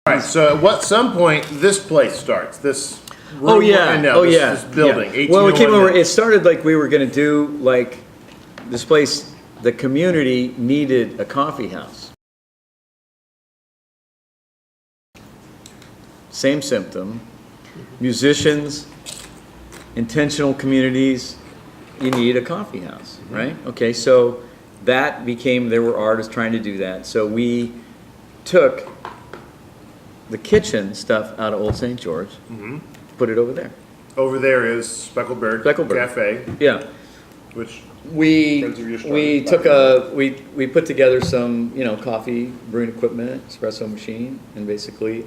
Right, so at what some point this place starts. This room Oh yeah, we're in now, oh this, yeah. this building. Yeah. Well, we came 1801 over. now. It started like we were going to do like this place. The community needed a coffee house. Same symptom. Musicians, intentional communities. You need a coffee house, right? Okay, so that became. There were artists trying to do that. So we took the kitchen stuff out of Old St. George, put it over there. Over there is Speckled Bird Cafe, Yeah. which We Friends of yours we started took a we put together some coffee brewing equipment, espresso machine, and basically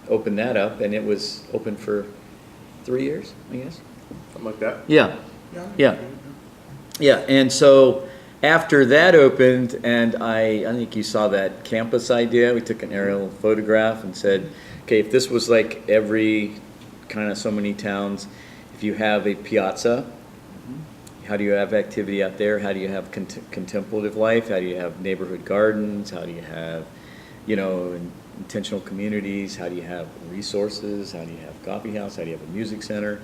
opened that up, and it was open for 3 years, I guess. something like that. Yeah, yeah, and so after that opened, and I think you saw that campus idea. We took an aerial photograph and said, okay, if this was like every kind of so many towns, if you have a piazza, how do you have activity out there? How do you have contemplative life? How do you have neighborhood gardens? How do you have, intentional communities? How do you have resources? How do you have coffee house? How do you have a music center?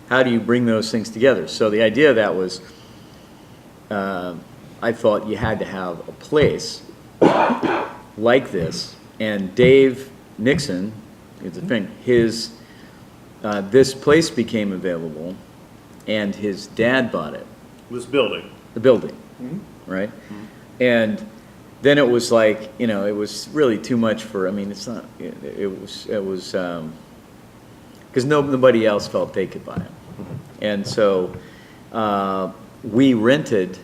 How do you bring those things together? So the idea of that was, I thought you had to have a place like this. And Dave Nixon is the thing. This place became available, and his dad bought it. This building. The building, right? And then it was like, it was really too much for, it's not, it was, because nobody else felt they could buy it. And so we rented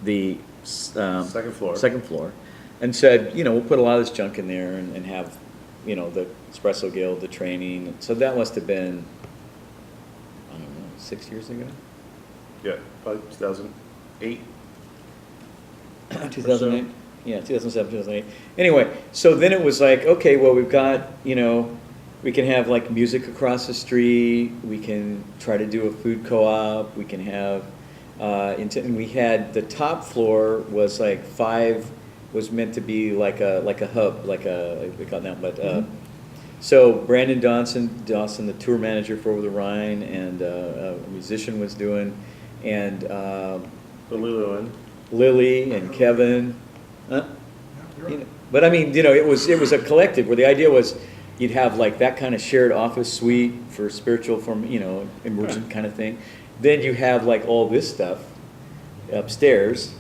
the Second floor. and said, we'll put a lot of this junk in there and have, the Espresso Guild, the training. So that must have been, I don't know, 6 years ago? Yeah, probably 2008. 2008? Yeah, 2007, 2008. Anyway, so then it was like, okay, well, we've got, we can have like music across the street. We can try to do a food co-op. We can have, and we had, the top floor was like was meant to be like a hub, we call it that, but, so Brandon Dawson, the tour manager for Over the Rhine, and a musician was doing, and Lily and Kevin. But it was a collective where the idea was you'd have like that kind of shared office suite for spiritual, emergent kind of thing. Then you have like all this stuff upstairs,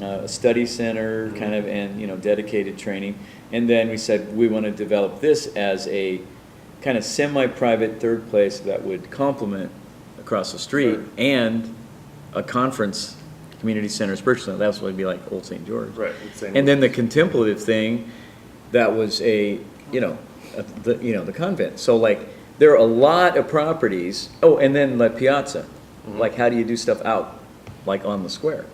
a study center kind of, and dedicated training. And then we said we want to develop this as a kind of semi-private third place that would complement across the street and a conference community center, spiritual center. That's what would be like Old St. George. Right. And then the contemplative thing, that was the convent. So like there are a lot of properties. Oh, and then the piazza. Like how do you do stuff out, like on the square?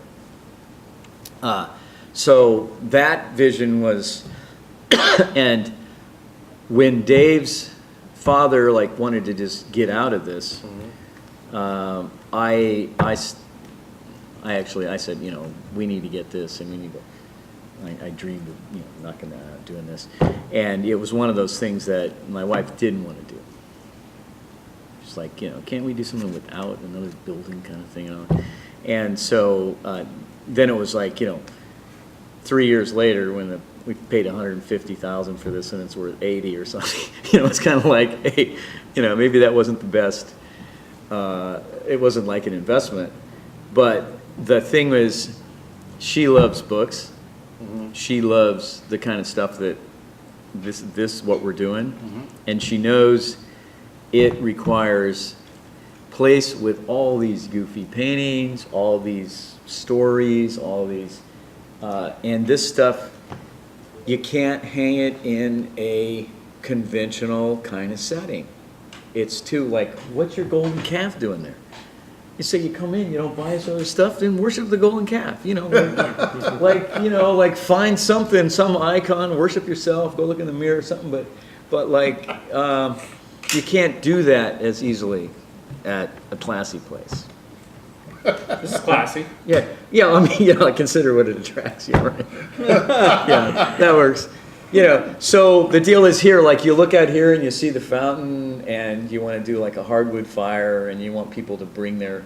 So that vision was, and when Dave's father wanted to just get out of this, I said, we need to get this, and we need to. I dreamed of knocking that out, doing this, and it was one of those things that my wife didn't want to do. She's like, can't we do something without another building kind of thing? And so then it was like, 3 years later when we paid $150,000 for this and it's worth $80 or something. It's kind of like, hey, maybe that wasn't the best. It wasn't like an investment, but the thing was, she loves books. She loves the kind of stuff that this what we're doing, and she knows it requires place with all these goofy paintings, all these stories, all these, and this stuff, you can't hang it in a conventional kind of setting. It's too what's your golden calf doing there? You say you come in, buy us other stuff, then worship the golden calf. Find something, some icon, worship yourself, go look in the mirror or something. But you can't do that as easily at a classy place. This is classy. Yeah. I consider what it attracts. Yeah, right. Yeah, that works. You know, so the deal is here, like you look out here and you see the fountain and you want to do like a hardwood fire and you want people to bring their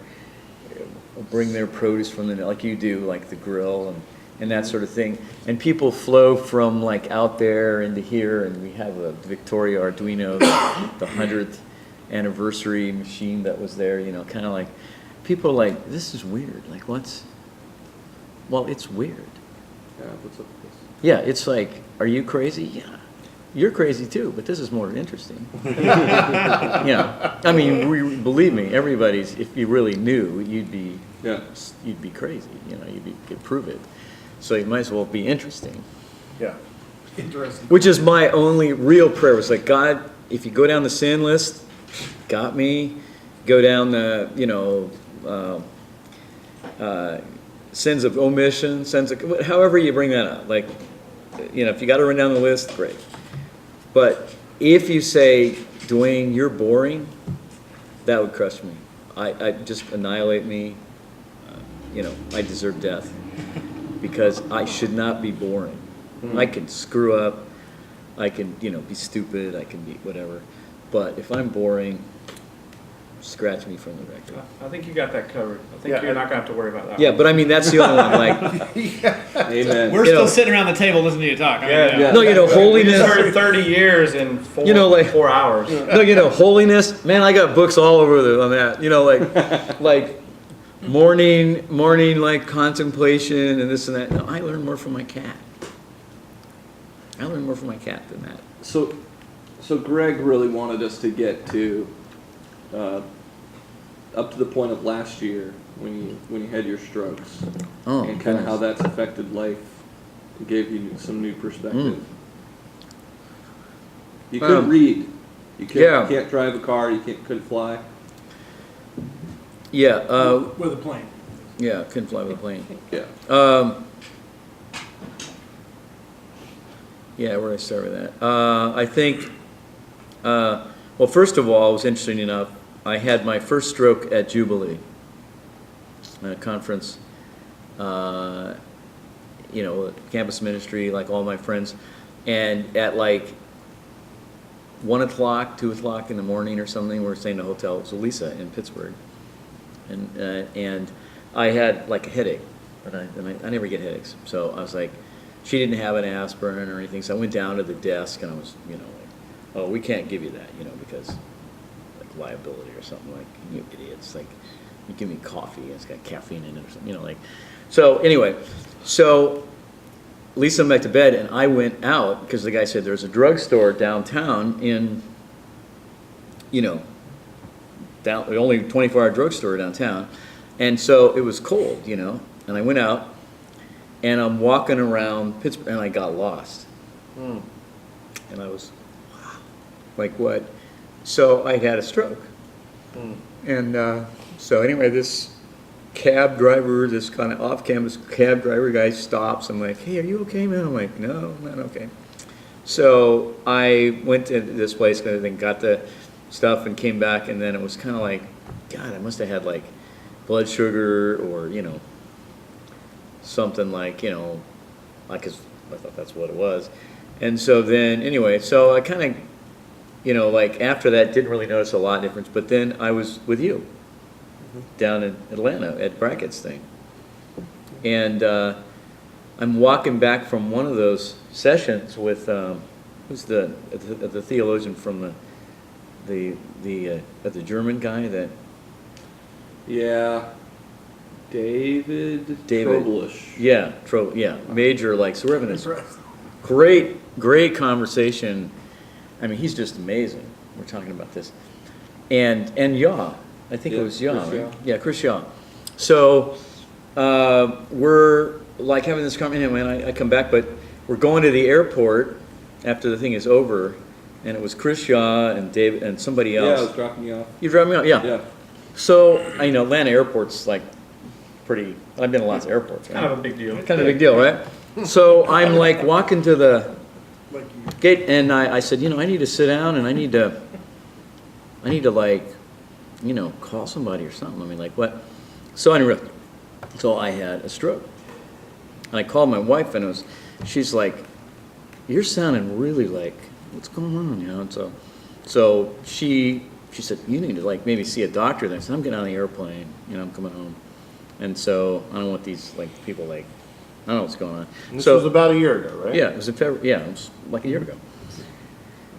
produce from the, like you do, like the grill and that sort of thing. And people flow from like out there into here, and we have a Victoria Arduino, the 100th anniversary machine that was there, you know, kind of like, people are like, this is weird. Like, well, it's weird. Yeah, what's up with this? Yeah, it's like, are you crazy? Yeah. You're crazy too, but this is more interesting. You know, I mean, believe me, everybody's, if you really knew, you'd be crazy, you know, could prove it. So you might as well be interesting. Yeah. Interesting. Which is my only real prayer, was like, God, if you go down the sin list, got me. Go down the, you know, sins of omission, sins of, however you bring that up. Like, you know, if you got to run down the list, great. But if you say, Dwayne, you're boring, that would crush me. I just annihilate me. You know, I deserve death because I should not be boring. I can screw up. I can, you know, be stupid. I can be whatever. But if I'm boring, scratch me from the record. I think you got that covered. I think Yeah. you're not going to have to worry about that. Yeah, but I mean, that's the only one. Like, Amen. We're You know- still sitting around the table listening to you talk. I mean, Yeah. Yeah. no, you know, We just heard holiness. 30 years in four, You know, like- 4 hours. No, you know, holiness. Man, I got books all over on that. You know, like morning, like contemplation and this and that. No, I learned more from my cat. I learned more from my cat than that. So Greg really wanted us to get to up to the point of last year when you had your strokes, Oh, and kind of how goodness. that's affected life. It gave you some new perspective. You couldn't read. You can't drive a car. You couldn't fly. Yeah, with a plane. yeah, couldn't fly with a plane. Yeah. Yeah, where do I start with that? I think, well, first of all, it was interesting enough, I had my first stroke at Jubilee, at a conference, you know, campus ministry, like all my friends, and at like 1 o'clock, 2 o'clock in the morning or something, we were staying in a hotel, it was Elisa in Pittsburgh, and I had like a headache, but I never get headaches, so I was like, she didn't have an aspirin or anything, so I went down to the desk and I was, you know, like, oh, we can't give you that, you know, because like liability or something, like, you idiots, like, you give me coffee, it's got caffeine in it or something, you know, like, so anyway, so Lisa went back to bed and I went out because the guy said there's a drugstore downtown in, you know, down, the only 24-hour drugstore downtown, and so it was cold, you know, and I went out and I'm walking around Pittsburgh and I got lost. And I was, wow, like what? So I had a stroke. And so anyway, this cab driver, this kind of off-campus cab driver guy stops. I'm like, hey, are you okay, man? I'm like, no, I'm not okay. So I went to this place and then got the stuff and came back, and then it was kind of like, God, I must have had like blood sugar or, you know, something like, you know, like, 'cause I thought that's what it was. And so then, anyway, so I kind of, you know, like after that, didn't really notice a lot of difference, but then I was with you down in Atlanta at Brackett's thing. And I'm walking back from one of those sessions with, who's the theologian from the German guy that, Yeah. David Troblish. yeah, major, like, so we're having this great conversation. I mean, he's just amazing. We're talking about this. And Yaw, I think it was Yaw, Chris right? Yaw. Yeah, Chris Yaw. So we're like having this conversation, and I come back, but we're going to the airport after the thing is over, and it was Chris Yaw and David and somebody Yeah, I else. was dropping you off. You drive me out? Yeah. Yeah. So, you know, Atlanta airport's like pretty, I've been to lots of airports, right? Kind of a big deal. Kind of a big deal, right? So I'm like walking to the gate, and I said, you know, I need to sit down, and I need to like, you know, call somebody or something. I mean, like what? So anyway, so I had a stroke, and I called my wife, and she's like, you're sounding really like, what's going on, you know? And so she said, you need to like maybe see a doctor then. So I'm getting on the airplane, you know, I'm coming home. And so I don't want these like people like, I don't know what's going on. This So was about a year ago, right? yeah, it was in February, yeah, it was like a year ago.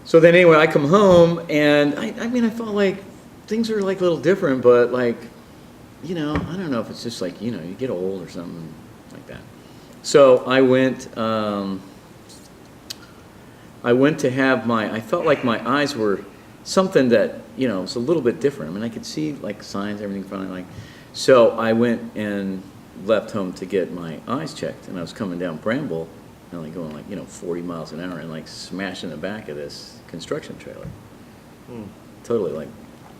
So then anyway, I come home and I mean, I felt like things are like a little different, but like, you know, I don't know if it's just like, you know, you get old or something like that. So I went to have I felt like my eyes were something that, you know, was a little bit different. I mean, I could see like signs, everything fine, like, so I went and left home to get my eyes checked, and I was coming down Bramble, and like going like, you know, 40 miles an hour and like smashing the back of this construction trailer. Totally like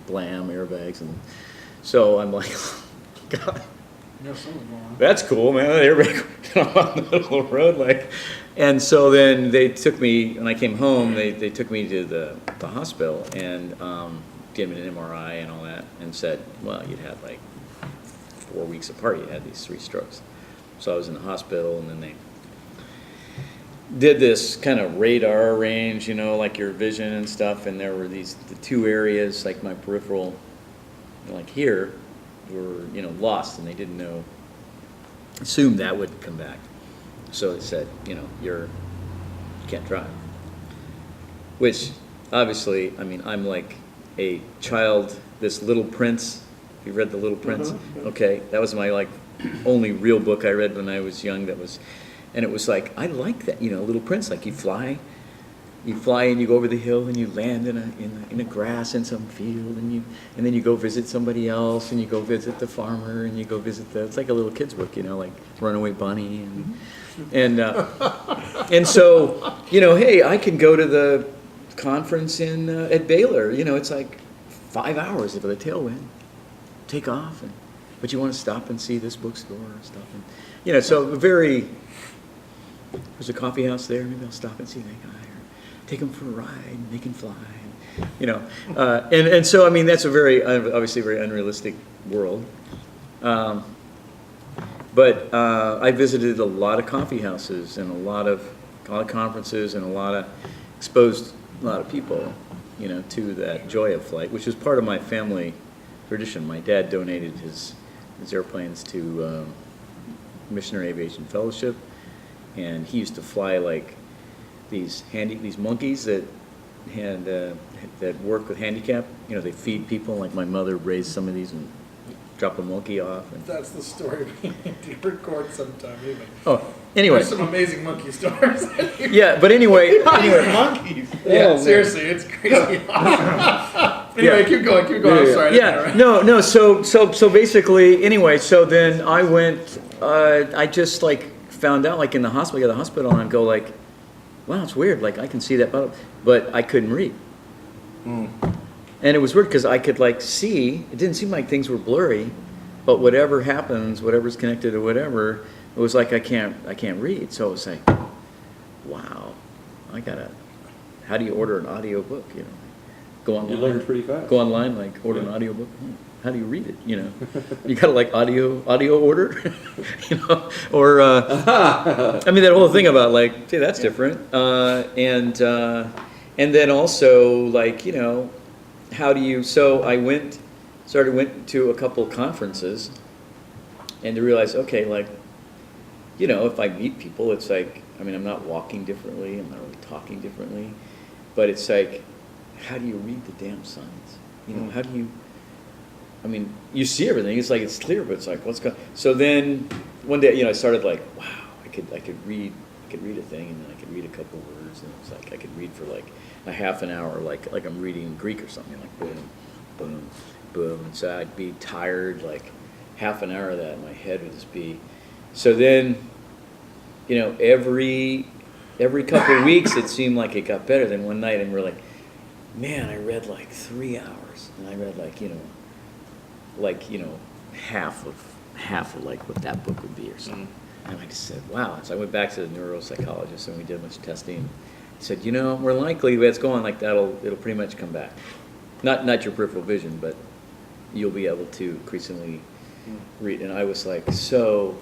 blam, airbags, and so I'm like, God, that's cool, man. The airbag on the middle of the road, like, and so then they took me, when I came home, they took me to the hospital and gave me an MRI and all that, and said, well, you'd had like 4 weeks apart, you had these 3 strokes. So I was in the hospital, and then they did this kind of radar range, you know, like your vision and stuff, and there were the 2 areas, like my peripheral, like here, were, you know, lost, and they didn't know, assumed that would come back. So they said, you know, you can't drive. Which, obviously, I mean, I'm like a child, this Little Prince. Have you read The Little Prince? Okay, that was my like only real book I read when I was young. And it was like, I like that, you know, Little Prince. Like you fly and you go over the hill and you land in a grass in some field, and then you go visit somebody else, and you go visit the farmer, and you go visit it's like a little kid's book, you know, like Runaway Bunny and so, you know, hey, I can go to the conference at Baylor, you know, it's like 5 hours of the tailwind, take off, but you want to stop and see this bookstore and stuff, and you know, so there's a coffee house there, maybe I'll stop and see that guy, or take them for a ride, and they can fly, you know, and so I mean that's a very obviously very unrealistic world. But I visited a lot of coffee houses and a lot of conferences, and exposed a lot of people, you know, to that joy of flight, which is part of my family tradition. My dad donated his airplanes to Missionary Aviation Fellowship, and he used to fly like these monkeys that work with handicap. You know, they feed people. Like my mother raised some of these and drop a monkey off. And That's the story we need to record sometime, even. Oh, anyway. There's some amazing monkey stories. Yeah, but anyway. Monkeys. Yeah, seriously, it's crazy. Anyway, keep going. I'm sorry. Yeah, no. So basically, anyway. So then I went. I just like found out, like in the hospital, and I go like, wow, it's weird. Like I can see that, but I couldn't read. And it was weird because I could like see. It didn't seem like things were blurry, but whatever happens, whatever's connected or whatever, it was like I can't read. So it was like, wow, how do you order an audio book? You know, go online. You learn pretty fast. Go online, like order an audio book. How do you read it? You know, you gotta like audio order, you know, or I mean that whole thing about like, hey, that's different, and then also like, you know, how do you? So I went to a couple conferences, and to realize, okay, like, you know, if I meet people, it's like, I mean, I'm not walking differently, I'm not really talking differently, but it's like, how do you read the damn signs? You know, how do you? I mean, you see everything. It's like it's clear, but it's like what's going. So then one day, you know, I started like, wow, I could read a thing, and then I could read a couple words, and it's like I could read for like a half an hour, like I'm reading Greek or something, like boom, boom, boom. And so I'd be tired, like half an hour of that, my head would just be. So then, you know, every couple of weeks, it seemed like it got better. Then one night, and we're like, man, I read like 3 hours, and I read like, you know, half of like what that book would be or something. And I just said, wow. So I went back to the neuropsychologist, and we did a bunch of testing. He said, you know, more likely if it's going like that, it'll pretty much come back. Not your peripheral vision, but you'll be able to increasingly read. And I was like so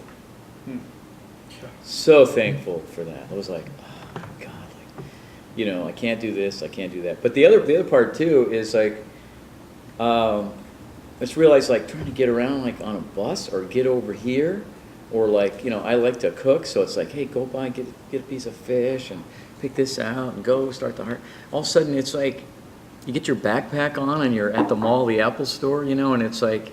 thankful for that. I was like, oh my God, like you know, I can't do this, I can't do that. But the other part too is like, let's realize like trying to get around like on a bus or get over here, or like, you know, I like to cook, so it's like, hey, go by, get a piece of fish and pick this out and go start the heart. All of a sudden it's like, you get your backpack on and you're at the mall, the Apple store, you know, and it's like,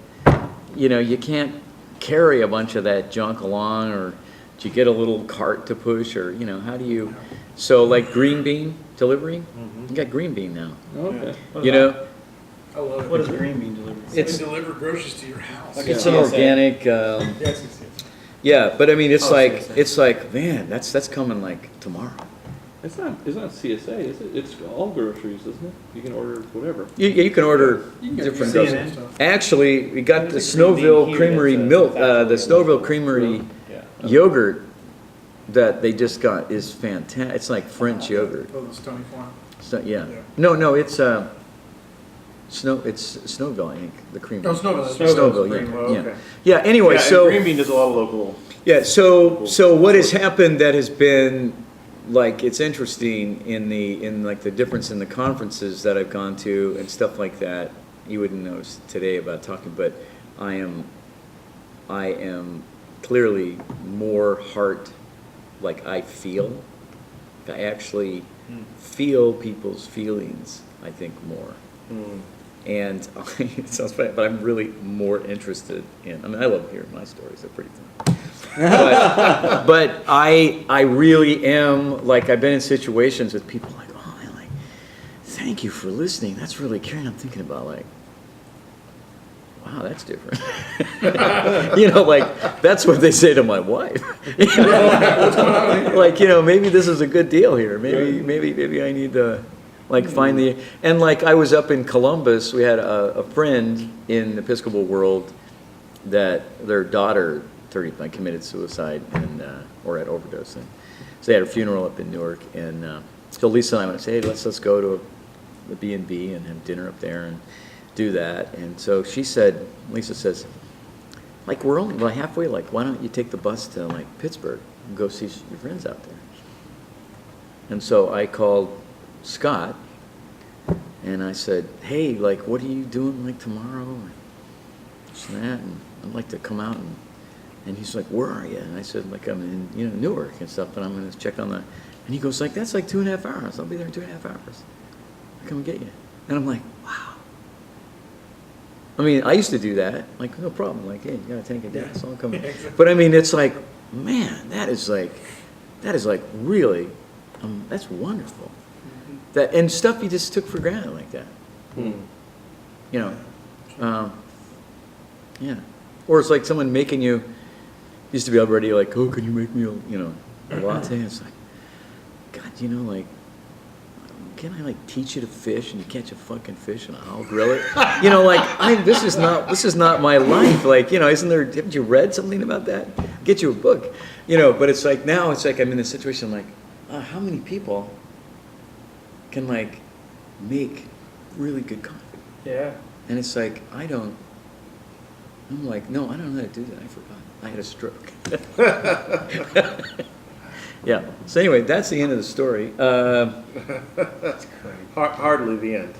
you know, you can't carry a bunch of that junk along, or do you get a little cart to push, or, you know, how do you, so like green bean delivery, you got green bean now, Okay. you know, I love it. What is green bean delivery? It's- They deliver groceries to your house. Like it's Yeah. an organic, Yes, yes. yeah, but I mean, it's Oh, like, CSA. it's like, man, that's coming like tomorrow. It's not CSA, is it? It's all groceries, isn't it? You can order whatever. You can order You can get different your groceries. stuff. Actually, we got the There's a green bean Snowville here Creamery that's a- milk, that's the actually Snowville local. Creamery Yeah. yogurt that they just got is fantastic. It's like French yogurt. Oh, the Stony Farm. So, yeah. Yeah. No, it's it's Snowville, I think, the creamery. No, Snowville. Snowville, Green. yeah, Oh, yeah. okay. Yeah, anyway, Yeah, and so. Green Bean does a lot of local. Yeah, so what has happened that has been, like, it's interesting in like the difference in the conferences that I've gone to and stuff like that. You wouldn't know today about talking, but I am clearly more heart, like I feel. I actually feel people's feelings, I think, more. And it sounds funny, but I'm really more interested in, I mean, I love hearing my stories, they're pretty fun. But I really am, like, I've been in situations with people like, oh, man, like, thank you for listening, that's really caring. I'm thinking about, like, wow, that's different. You know, like, that's what they say to my wife. You know? Like, you know, maybe this is a good deal here. Maybe I need to, like, find the, and like, I was up in Columbus, we had a friend in the Episcopal world that their daughter, 35, committed suicide and, or had overdose. And so they had a funeral up in Newark, and so Lisa and I went and said, hey, let's go to the B&B and have dinner up there and do that. And so she said, Lisa says, like, we're only like halfway, like, why don't you take the bus to like Pittsburgh and go see your friends out there? And so I called Scott and I said, hey, like, what are you doing like tomorrow? And this and that, and I'd like to come out, and he's like, where are you? And I said, like, I'm in, you know, Newark and stuff, and I'm gonna check on the, and he goes like, that's like 2.5 hours. I'll be there in 2.5 hours. I'll come and get you. And I'm like, wow. I mean, I used to do that, like, no problem, like, hey, you got a tank of gas, I'll come. But I mean, it's like, man, that is like really, that's wonderful. That, and stuff you just took for granted like that. You know, yeah. Or it's like someone making you, used to be already like, oh, can you make me a, you know, a latte? It's like, God, you know, like, can I like teach you to fish and you catch a fucking fish and I'll grill it? You know, like, this is not my life. Like, you know, haven't you read something about that? Get you a book. You know, but it's like, now it's like I'm in this situation, I'm like, how many people can like make really good coffee? Yeah. And it's like, I'm like, no, I don't know how to do that. I forgot. I had a stroke. Yeah. So anyway, that's the end of the story. Hardly the end.